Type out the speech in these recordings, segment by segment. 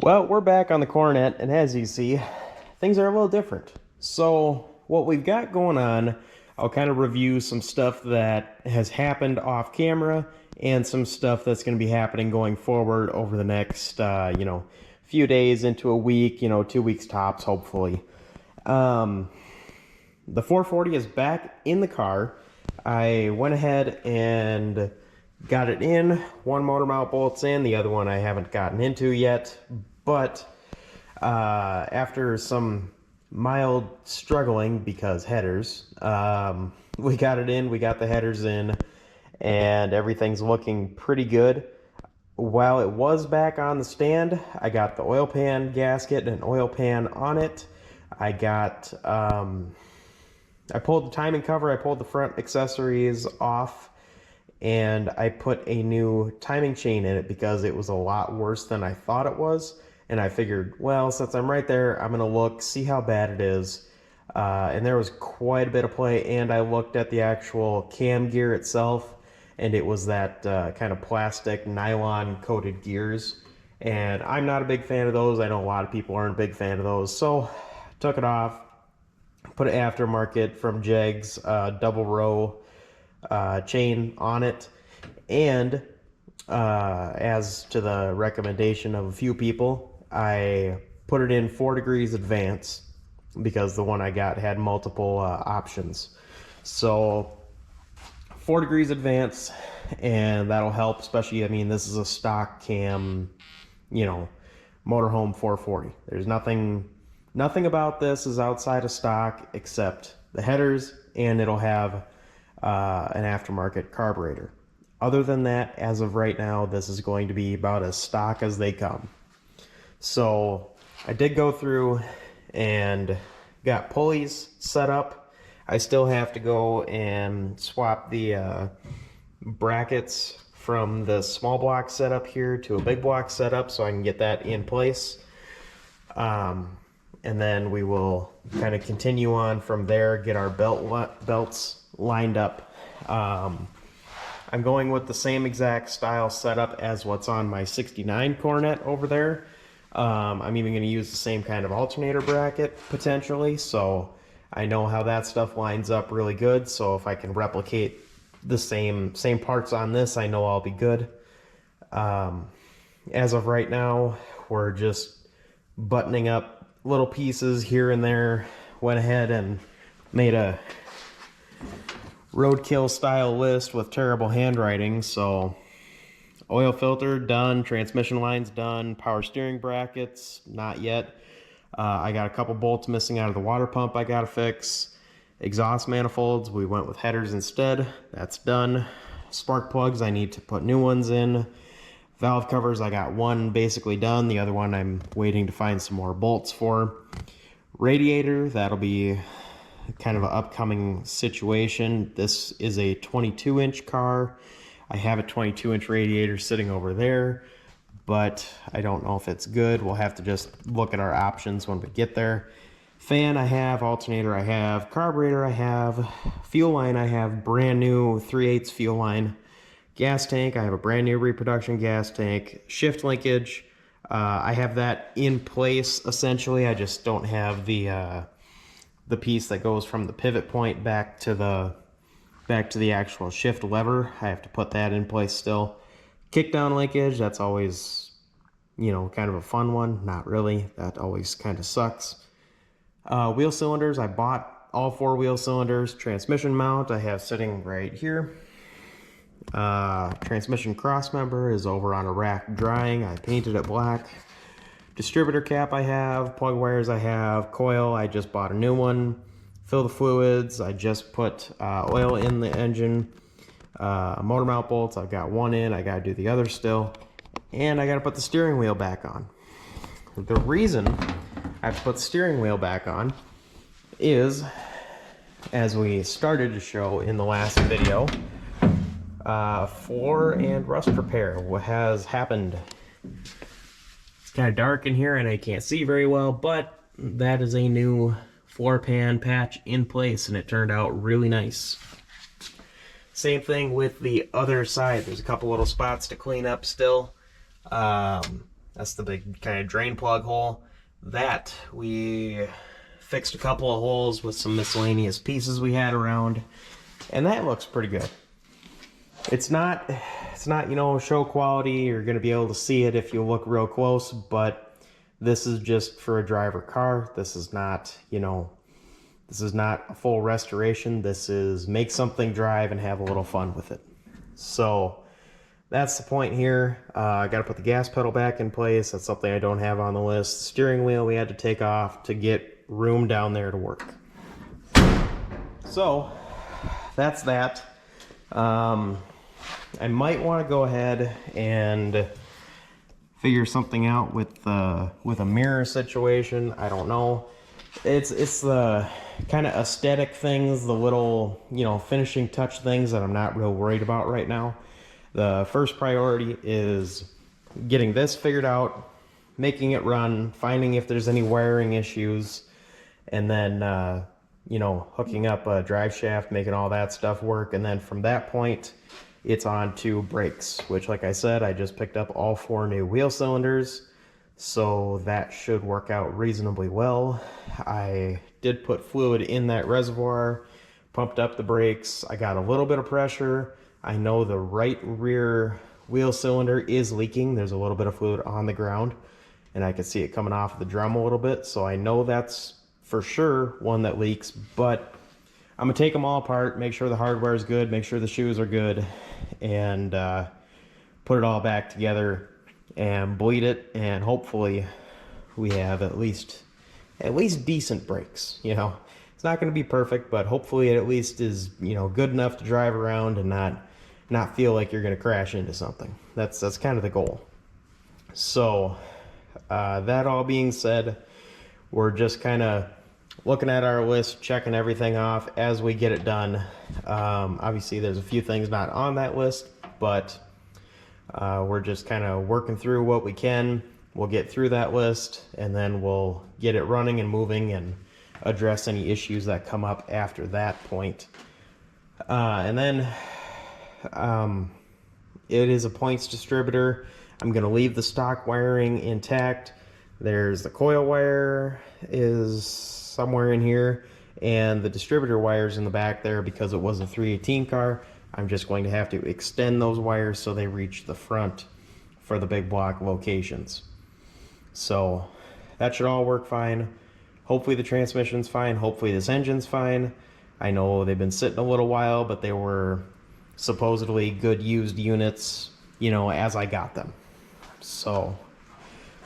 Well, we're back on the Coronet, and as you see, things are a little different. So, what we've got going on, I'll kind of review some stuff that has happened off camera and some stuff that's going to be happening going forward over the next, few days into a week, 2 weeks tops, hopefully. The 440 is back in the car. I went ahead and got it in. One motor mount bolt's in, the other one I haven't gotten into yet. But after some mild struggling because headers, we got it in, we got the headers in, and everything's looking pretty good. While it was back on the stand, I got the oil pan gasket and an oil pan on it. I got, I pulled the timing cover, I pulled the front accessories off, and I put a new timing chain in it because it was a lot worse than I thought it was. And I figured, well, since I'm right there, I'm going to look, see how bad it is. And there was quite a bit of play, and I looked at the actual cam gear itself, and it was that kind of plastic nylon coated gears. And I'm not a big fan of those. I know a lot of people aren't a big fan of those. So took it off, put an aftermarket from Jegs double row chain on it, and as to the recommendation of a few people, I put it in 4 degrees advance because the one I got had multiple options. So 4 degrees advance, and that'll help, especially, I mean, this is a stock cam, motorhome 440. There's nothing about this is outside of stock except the headers, and it'll have an aftermarket carburetor. Other than that, as of right now, this is going to be about as stock as they come. So I did go through and got pulleys set up. I still have to go and swap the brackets from the small block setup here to a big block setup so I can get that in place. And then we will kind of continue on from there, get our belts lined up. I'm going with the same exact style setup as what's on my 69 Coronet over there. I'm even going to use the same kind of alternator bracket potentially, so I know how that stuff lines up really good. So if I can replicate the same parts on this, I know I'll be good. As of right now, we're just buttoning up little pieces here and there. Went ahead and made a roadkill style list with terrible handwriting. So oil filter done, transmission lines done, power steering brackets not yet. I got a couple bolts missing out of the water pump I gotta fix. Exhaust manifolds, we went with headers instead, that's done. Spark plugs, I need to put new ones in. Valve covers, I got one basically done, the other one I'm waiting to find some more bolts for. Radiator, that'll be kind of an upcoming situation. This is a 22-inch car. I have a 22-inch radiator sitting over there, but I don't know if it's good. We'll have to just look at our options when we get there. Fan I have, alternator I have, carburetor I have, fuel line I have, brand new 3/8 fuel line. Gas tank, I have a brand new reproduction gas tank. Shift linkage, I have that in place essentially. I just don't have the piece that goes from the pivot point back to the actual shift lever. I have to put that in place still. Kickdown linkage, that's always, kind of a fun one. Not really, that always kind of sucks. Wheel cylinders, I bought all 4 wheel cylinders. Transmission mount I have sitting right here. Transmission cross member is over on a rack drying. I painted it black. Distributor cap I have, plug wires I have, coil, I just bought a new one. Fill the fluids, I just put oil in the engine. Motor mount bolts, I've got one in, I gotta do the other still. And I gotta put the steering wheel back on. The reason I have to put the steering wheel back on is, as we started to show in the last video, floor and rust repair has happened. It's kind of dark in here and I can't see very well, but that is a new floor pan patch in place and it turned out really nice. Same thing with the other side. There's a couple little spots to clean up still. That's the big kind of drain plug hole. That we fixed a couple of holes with some miscellaneous pieces we had around, and that looks pretty good. It's not, you know, show quality. You're going to be able to see it if you look real close, but this is just for a driver car. This is not, you know, this is not a full restoration. This is make something drive and have a little fun with it. So that's the point here. I got to put the gas pedal back in place. That's something I don't have on the list. Steering wheel we had to take off to get room down there to work. So that's that. I might want to go ahead and figure something out with a mirror situation. I don't know. It's the kind of aesthetic things, the little, you know, finishing touch things that I'm not real worried about right now. The first priority is getting this figured out, making it run, finding if there's any wiring issues, and then, you know, hooking up a drive shaft, making all that stuff work. And then from that point, it's on to brakes, which, like I said, I just picked up all 4 new wheel cylinders, so that should work out reasonably well. I did put fluid in that reservoir, pumped up the brakes. I got a little bit of pressure. I know the right rear wheel cylinder is leaking. There's a little bit of fluid on the ground, and I can see it coming off of the drum a little bit, so I know that's for sure one that leaks. But I'm gonna take them all apart, make sure the hardware is good, make sure the shoes are good, and put it all back together and bleed it, and hopefully we have at least decent brakes. You know, it's not going to be perfect, but hopefully it at least is, you know, good enough to drive around and not feel like you're going to crash into something. That's kind of the goal. So that all being said, we're just kind of looking at our list, checking everything off as we get it done. Obviously there's a few things not on that list, but we're just kind of working through what we can. We'll get through that list, and then we'll get it running and moving and address any issues that come up after that point. And then it is a points distributor. I'm going to leave the stock wiring intact. There's the coil wire is somewhere in here, and the distributor wires in the back there. Because it was a 318 car, I'm just going to have to extend those wires so they reach the front for the big block locations. So that should all work fine. Hopefully the transmission's fine. Hopefully this engine's fine. I know they've been sitting a little while, but they were supposedly good used units, you know, as I got them. So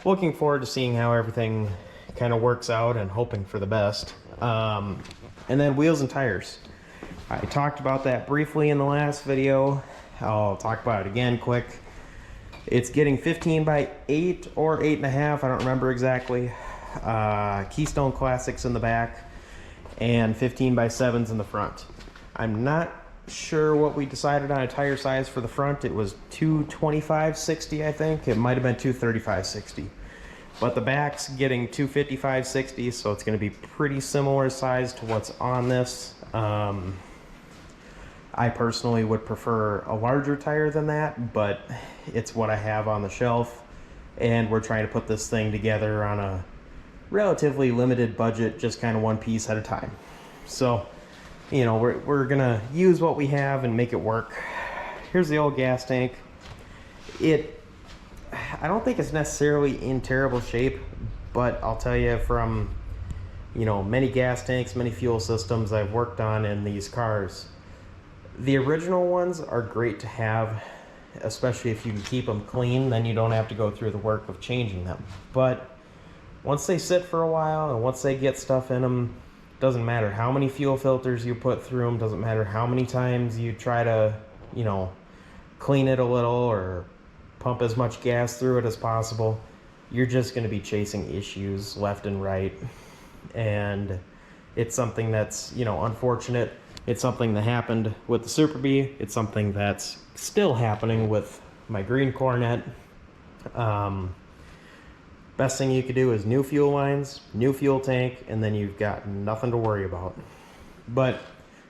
looking forward to seeing how everything kind of works out and hoping for the best. And then wheels and tires. I talked about that briefly in the last video. I'll talk about it again quick. It's getting 15 by 8 or 8.5, I don't remember exactly. Keystone Classics in the back and 15 by 7s in the front. I'm not sure what we decided on a tire size for the front. It was 225/60, I think. It might have been 235/60. But the back's getting 255/60, so it's going to be pretty similar size to what's on this. I personally would prefer a larger tire than that, but it's what I have on the shelf, and we're trying to put this thing together on a relatively limited budget, just kind of one piece at a time. So, you know, we're gonna use what we have and make it work. Here's the old gas tank. I don't think it's necessarily in terrible shape, but I'll tell you, from, you know, many gas tanks, many fuel systems I've worked on in these cars, the original ones are great to have, especially if you can keep them clean. Then you don't have to go through the work of changing them. But once they sit for a while and once they get stuff in them, doesn't matter how many fuel filters you put through them, doesn't matter how many times you try to, you know, clean it a little or pump as much gas through it as possible, you're just going to be chasing issues left and right. And it's something that's, you know, unfortunate. It's something that happened with the Super Bee. It's something that's still happening with my green Coronet. Best thing you could do is new fuel lines, new fuel tank, and then you've got nothing to worry about. But,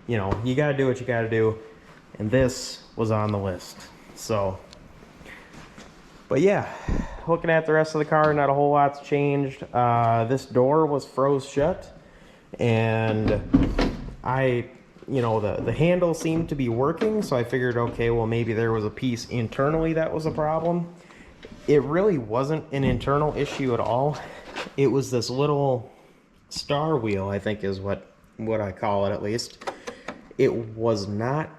you know, you got to do what you got to do, and this was on the list. So But yeah, looking at the rest of the car, not a whole lot's changed. This door was froze shut, and the handle seemed to be working, so I figured, okay, well, maybe there was a piece internally that was a problem. It really wasn't an internal issue at all. It was this little star wheel, I think is what I call it, at least. It was not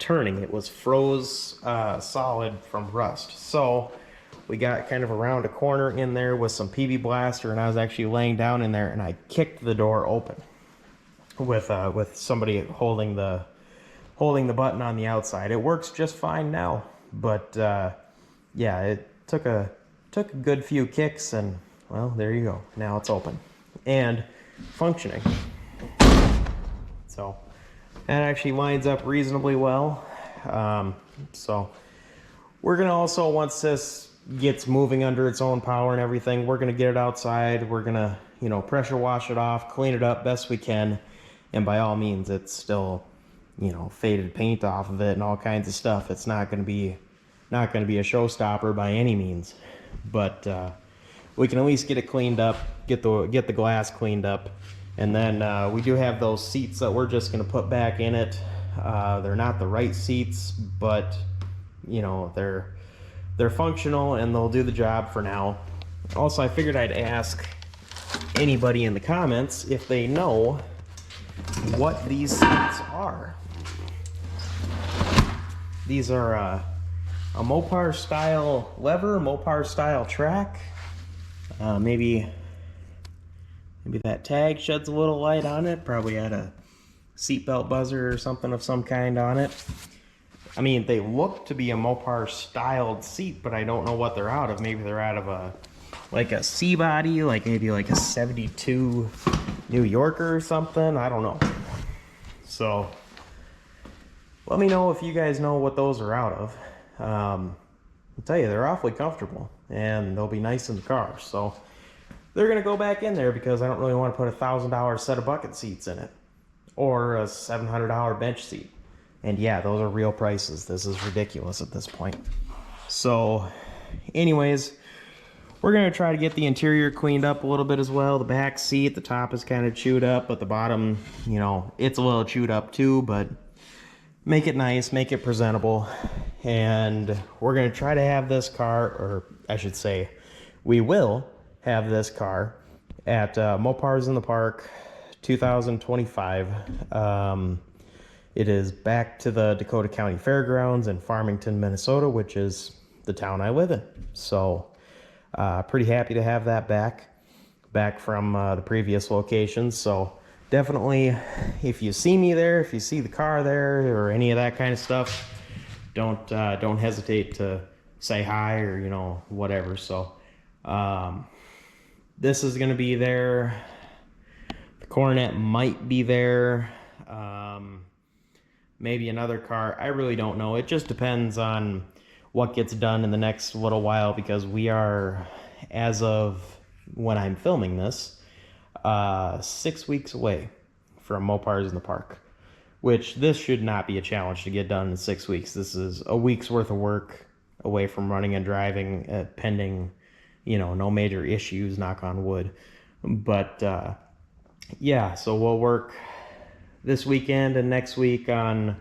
turning. It was froze solid from rust. So we got kind of around a corner in there with some PB Blaster, and I was actually laying down in there, and I kicked the door open with somebody holding the button on the outside. It works just fine now, but yeah, it took a good few kicks, and well, there you go. Now it's open and functioning. So that actually lines up reasonably well. So we're gonna also, once this gets moving under its own power and everything, we're gonna get it outside. We're gonna, pressure wash it off, clean it up best we can. And by all means, it's still, faded paint off of it and all kinds of stuff. It's not gonna be a showstopper by any means, but we can at least get it cleaned up, get the glass cleaned up. And then we do have those seats that we're just gonna put back in it. They're not the right seats, but they're functional and they'll do the job for now. Also, I figured I'd ask anybody in the comments if they know what these seats are. These are a Mopar style lever, Mopar style track. Maybe that tag sheds a little light on it. Probably had a seatbelt buzzer or something of some kind on it. I mean, they look to be a Mopar styled seat, but I don't know what they're out of. Maybe they're out of a C body, maybe a 72 New Yorker or something. I don't know. So let me know if you guys know what those are out of. I'll tell you, they're awfully comfortable and they'll be nice in the car. So they're gonna go back in there because I don't really want to put $1,000 set of bucket seats in it or a $700 bench seat. And yeah, those are real prices. This is ridiculous at this point. So anyways, we're gonna try to get the interior cleaned up a little bit as well. The back seat, the top is kind of chewed up, but the bottom, it's a little chewed up too, but make it nice, make it presentable. And we're gonna try to have this car, or I should say, we will have this car at Mopars in the Park 2025. It is back to the Dakota County Fairgrounds in Farmington, Minnesota, which is the town I live in. So pretty happy to have that back from the previous locations. So definitely, if you see me there, if you see the car there or any of that kind of stuff, don't hesitate to say hi or whatever. So this is going to be there. The Coronet might be there. Maybe another car. I really don't know. It just depends on what gets done in the next little while, because we are, as of when I'm filming this, 6 weeks away from Mopars in the Park, which this should not be a challenge to get done in 6 weeks. This is a week's worth of work away from running and driving, pending, no major issues, knock on wood. But yeah, so we'll work this weekend and next week on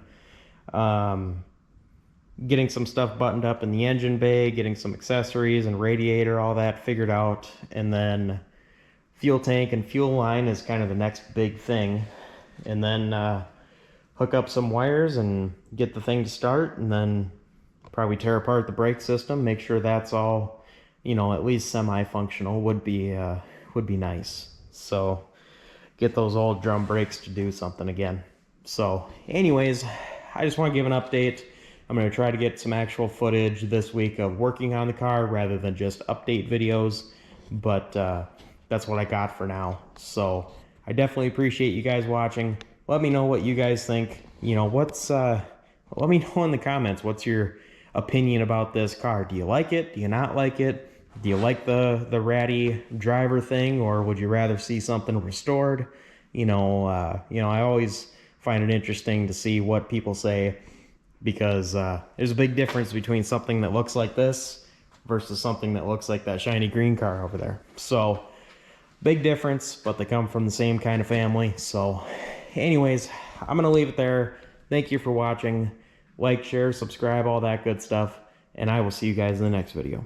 getting some stuff buttoned up in the engine bay, getting some accessories and radiator, all that figured out. And then fuel tank and fuel line is kind of the next big thing. And then hook up some wires and get the thing to start, and then probably tear apart the brake system, make sure that's all, at least semi-functional would be nice. So get those old drum brakes to do something again. So anyways, I just want to give an update. I'm going to try to get some actual footage this week of working on the car rather than just update videos, but that's what I got for now. So I definitely appreciate you guys watching. Let me know what you guys think. Let me know in the comments, what's your opinion about this car? Do you like it? Do you not like it? Do you like the ratty driver thing, or would you rather see something restored? I always find it interesting to see what people say, because there's a big difference between something that looks like this versus something that looks like that shiny green car over there. So big difference, but they come from the same kind of family. So anyways, I'm gonna leave it there. Thank you for watching. Like, share, subscribe, all that good stuff, and I will see you guys in the next video.